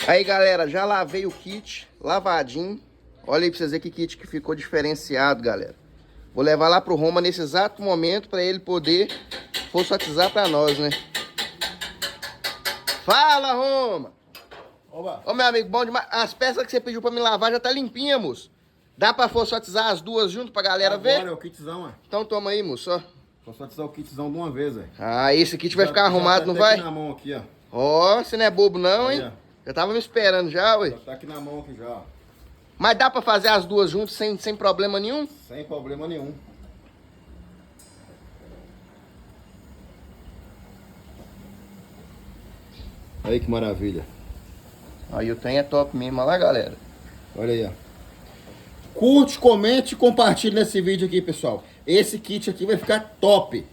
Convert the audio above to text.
Aí, galera, já lavei o kit, lavadinho. Olha aí pra vocês verem que kit que ficou diferenciado, galera. Vou levar lá pro Roma nesse exato momento pra ele poder fosfatizar pra nós, né? Fala, Roma! Oba. Ô, meu amigo, bom demais. As peças que você pediu pra me lavar já tá limpinha, moço. Dá pra fosfatizar as duas junto pra galera ver? Agora é o kitzão, é. Então toma aí, moço, ó. Vou só utilizar o kitzão de uma vez, velho. Ah, esse kit vai ficar arrumado, não tá vai? aqui na mão aqui, ó. Ó, você não é bobo não, Aí, hein? ó. Já tava me esperando já, ué. Já tá aqui na mão aqui já, ó. Mas dá pra fazer as duas juntas sem problema nenhum? Sem problema nenhum. Aí que maravilha. Aí o trem é top mesmo, olha lá, galera. Olha aí, ó. Curte, comente e compartilhe nesse vídeo aqui, pessoal. Esse kit aqui vai ficar top.